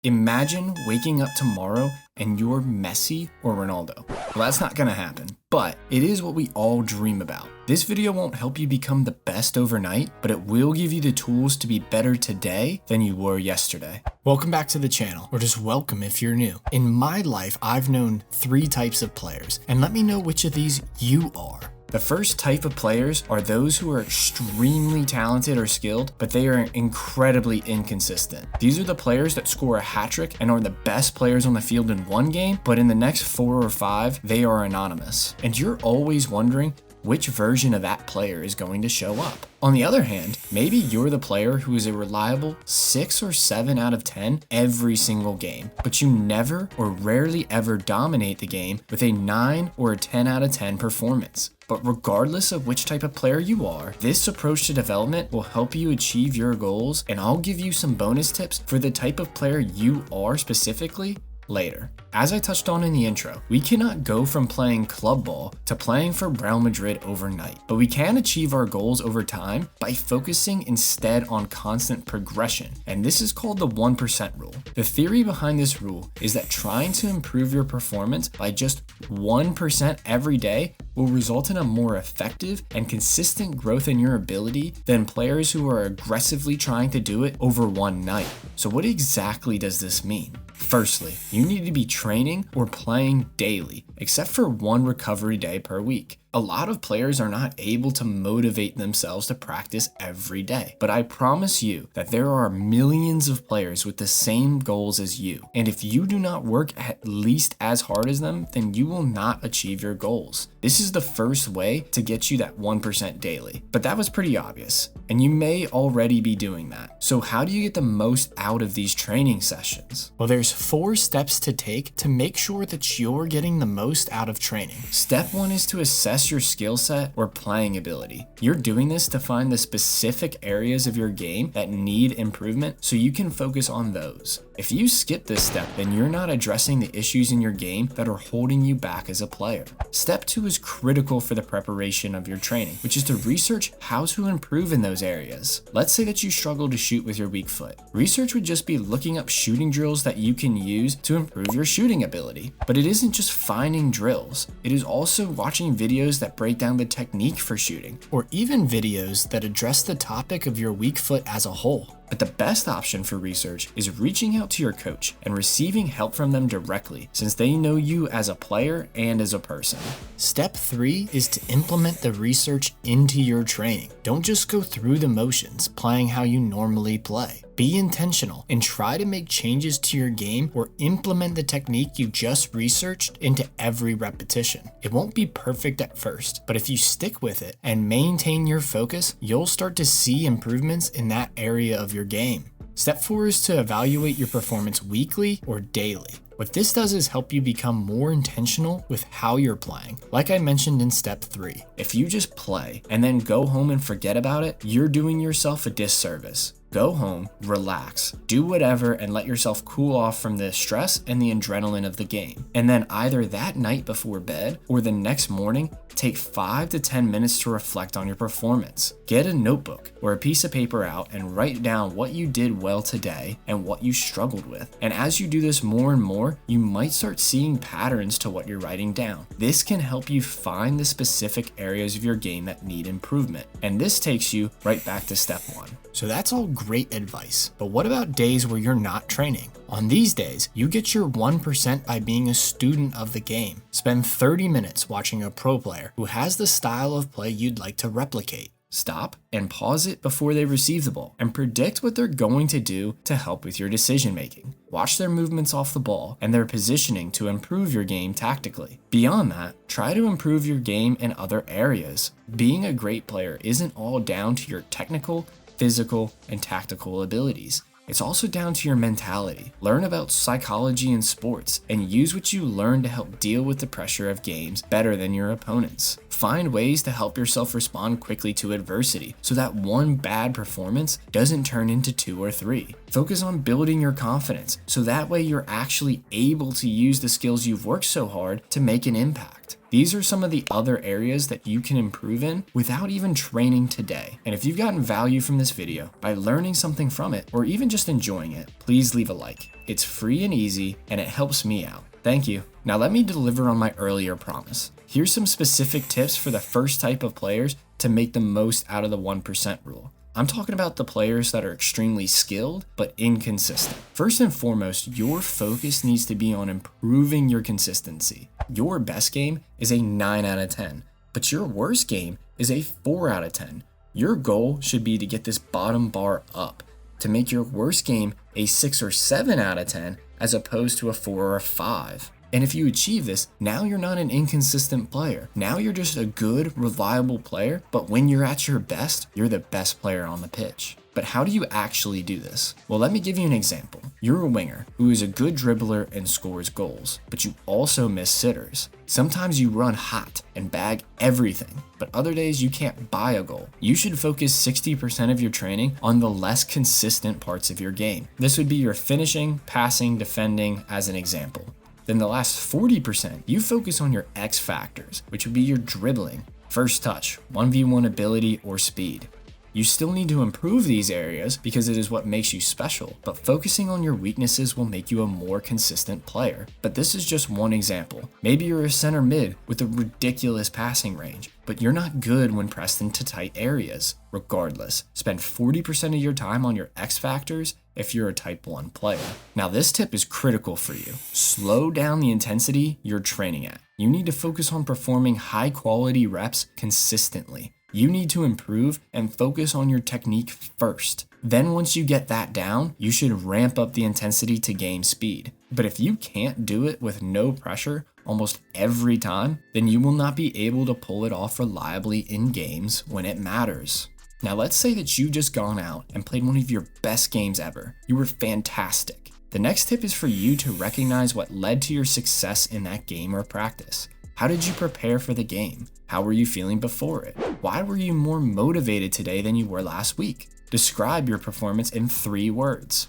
Imagine waking up tomorrow and you're Messi or Ronaldo. Well, that's not gonna happen, but it is what we all dream about. This video won't help you become the best overnight, but it will give you the tools to be better today than you were yesterday. Welcome back to the channel, or just welcome if you're new. In my life, I've known 3 types of players, and let me know which of these you are. The first type of players are those who are extremely talented or skilled, but they are incredibly inconsistent. These are the players that score a hat trick and are the best players on the field in one game, but in the next 4 or 5, they are anonymous. And you're always wondering which version of that player is going to show up. On the other hand, maybe you're the player who is a reliable 6 or 7 out of 10 every single game, but you never or rarely ever dominate the game with a 9 or a 10 out of 10 performance. But regardless of which type of player you are, this approach to development will help you achieve your goals, and I'll give you some bonus tips for the type of player you are specifically later. As I touched on in the intro, we cannot go from playing club ball to playing for Real Madrid overnight, but we can achieve our goals over time by focusing instead on constant progression, and this is called the 1% rule. The theory behind this rule is that trying to improve your performance by just 1% every day will result in a more effective and consistent growth in your ability than players who are aggressively trying to do it over one night. So what exactly does this mean? Firstly, you need to be training or playing daily, except for 1 recovery day per week. A lot of players are not able to motivate themselves to practice every day, but I promise you that there are millions of players with the same goals as you, and if you do not work at least as hard as them, then you will not achieve your goals. This is the first way to get you that 1% daily, but that was pretty obvious, and you may already be doing that. So how do you get the most out of these training sessions? Well, there's 4 steps to take to make sure that you're getting the most out of training. Step 1 is to assess your skill set or playing ability. You're doing this to find the specific areas of your game that need improvement so you can focus on those. If you skip this step, then you're not addressing the issues in your game that are holding you back as a player. Step 2 is critical for the preparation of your training, which is to research how to improve in those areas. Let's say that you struggle to shoot with your weak foot. Research would just be looking up shooting drills that you can use to improve your shooting ability. But it isn't just finding drills. It is also watching videos that break down the technique for shooting, or even videos that address the topic of your weak foot as a whole. But the best option for research is reaching out to your coach and receiving help from them directly, since they know you as a player and as a person. Step 3 is to implement the research into your training. Don't just go through the motions, playing how you normally play. Be intentional and try to make changes to your game or implement the technique you just researched into every repetition. It won't be perfect at first, but if you stick with it and maintain your focus, you'll start to see improvements in that area of your game. Step 4 is to evaluate your performance weekly or daily. What this does is help you become more intentional with how you're playing. Like I mentioned in step 3, if you just play and then go home and forget about it, you're doing yourself a disservice. Go home, relax, do whatever, and let yourself cool off from the stress and the adrenaline of the game. And then either that night before bed or the next morning, take 5 to 10 minutes to reflect on your performance. Get a notebook or a piece of paper out and write down what you did well today and what you struggled with. And as you do this more and more, you might start seeing patterns to what you're writing down. This can help you find the specific areas of your game that need improvement. And this takes you right back to step 1. So that's all great advice, but what about days where you're not training? On these days, you get your 1% by being a student of the game. Spend 30 minutes watching a pro player who has the style of play you'd like to replicate. Stop and pause it before they receive the ball and predict what they're going to do to help with your decision making. Watch their movements off the ball and their positioning to improve your game tactically. Beyond that, try to improve your game in other areas. Being a great player isn't all down to your technical, physical, and tactical abilities. It's also down to your mentality. Learn about psychology in sports and use what you learn to help deal with the pressure of games better than your opponents. Find ways to help yourself respond quickly to adversity so that one bad performance doesn't turn into 2 or 3. Focus on building your confidence so that way you're actually able to use the skills you've worked so hard to make an impact. These are some of the other areas that you can improve in without even training today. And if you've gotten value from this video by learning something from it, or even just enjoying it, please leave a like. It's free and easy, and it helps me out. Thank you. Now let me deliver on my earlier promise. Here's some specific tips for the first type of players to make the most out of the 1% rule. I'm talking about the players that are extremely skilled but inconsistent. First and foremost, your focus needs to be on improving your consistency. Your best game is a 9 out of 10, but your worst game is a 4 out of 10. Your goal should be to get this bottom bar up, to make your worst game a 6 or 7 out of 10 as opposed to a 4 or a 5. And if you achieve this, now you're not an inconsistent player. Now you're just a good, reliable player, but when you're at your best, you're the best player on the pitch. But how do you actually do this? Well, let me give you an example. You're a winger who is a good dribbler and scores goals, but you also miss sitters. Sometimes you run hot and bag everything, but other days you can't buy a goal. You should focus 60% of your training on the less consistent parts of your game. This would be your finishing, passing, defending as an example. Then the last 40%, you focus on your X factors, which would be your dribbling, first touch, 1v1 ability, or speed. You still need to improve these areas because it is what makes you special, but focusing on your weaknesses will make you a more consistent player. But this is just one example. Maybe you're a center mid with a ridiculous passing range, but you're not good when pressed into tight areas. Regardless, spend 40% of your time on your X factors if you're a type 1 player. Now this tip is critical for you. Slow down the intensity you're training at. You need to focus on performing high quality reps consistently. You need to improve and focus on your technique first. Then once you get that down, you should ramp up the intensity to gain speed. But if you can't do it with no pressure almost every time, then you will not be able to pull it off reliably in games when it matters. Now let's say that you've just gone out and played one of your best games ever. You were fantastic. The next tip is for you to recognize what led to your success in that game or practice. How did you prepare for the game? How were you feeling before it? Why were you more motivated today than you were last week? Describe your performance in 3 words.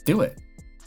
Do it.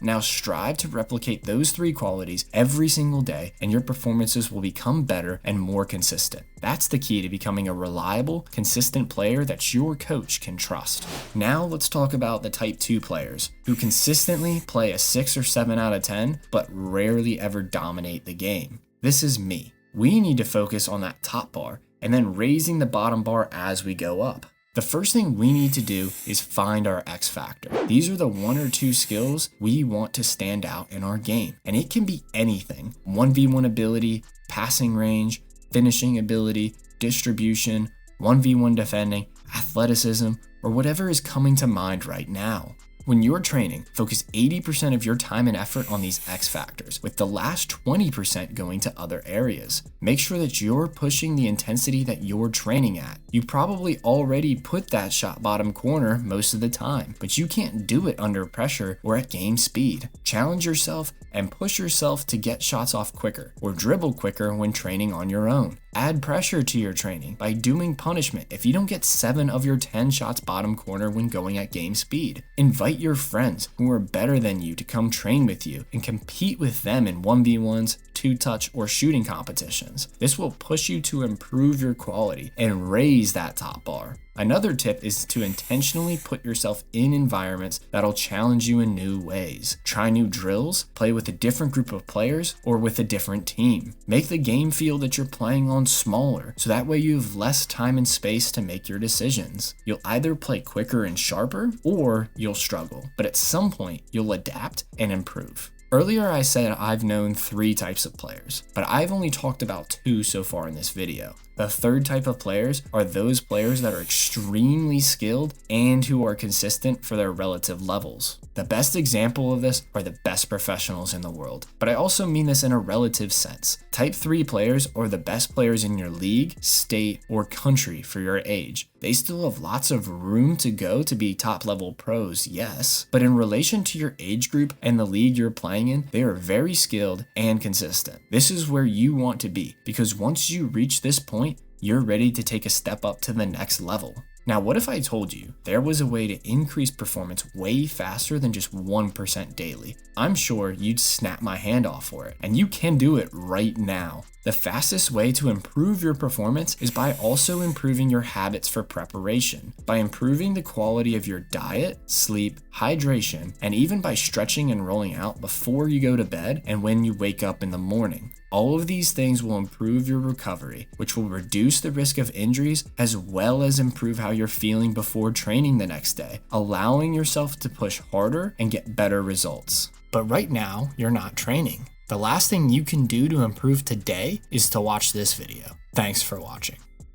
Now strive to replicate those 3 qualities every single day, and your performances will become better and more consistent. That's the key to becoming a reliable, consistent player that your coach can trust. Now let's talk about the type 2 players who consistently play a 6 or 7 out of 10, but rarely ever dominate the game. This is me. We need to focus on that top bar and then raising the bottom bar as we go up. The first thing we need to do is find our X factor. These are the 1 or 2 skills we want to stand out in our game. And it can be anything. 1v1 ability, passing range, finishing ability, distribution, 1v1 defending, athleticism, or whatever is coming to mind right now. When you're training, focus 80% of your time and effort on these X factors, with the last 20% going to other areas. Make sure that you're pushing the intensity that you're training at. You probably already put that shot bottom corner most of the time, but you can't do it under pressure or at game speed. Challenge yourself and push yourself to get shots off quicker or dribble quicker when training on your own. Add pressure to your training by doing punishment if you don't get 7 of your 10 shots bottom corner when going at game speed. Invite your friends who are better than you to come train with you and compete with them in 1v1s, 2-touch, or shooting competitions. This will push you to improve your quality and raise that top bar. Another tip is to intentionally put yourself in environments that'll challenge you in new ways. Try new drills, play with a different group of players, or with a different team. Make the game field that you're playing on smaller, so that way you have less time and space to make your decisions. You'll either play quicker and sharper, or you'll struggle, but at some point, you'll adapt and improve. Earlier I said I've known 3 types of players, but I've only talked about 2 so far in this video. The third type of players are those players that are extremely skilled and who are consistent for their relative levels. The best example of this are the best professionals in the world, but I also mean this in a relative sense. Type 3 players are the best players in your league, state, or country for your age. They still have lots of room to go to be top level pros, yes, but in relation to your age group and the league you're playing in, they are very skilled and consistent. This is where you want to be, because once you reach this point, you're ready to take a step up to the next level. Now, what if I told you there was a way to increase performance way faster than just 1% daily? I'm sure you'd snap my hand off for it, and you can do it right now. The fastest way to improve your performance is by also improving your habits for preparation, by improving the quality of your diet, sleep, hydration, and even by stretching and rolling out before you go to bed and when you wake up in the morning. All of these things will improve your recovery, which will reduce the risk of injuries as well as improve how you're feeling before training the next day, allowing yourself to push harder and get better results. But right now, you're not training. The last thing you can do to improve today is to watch this video. Thanks for watching.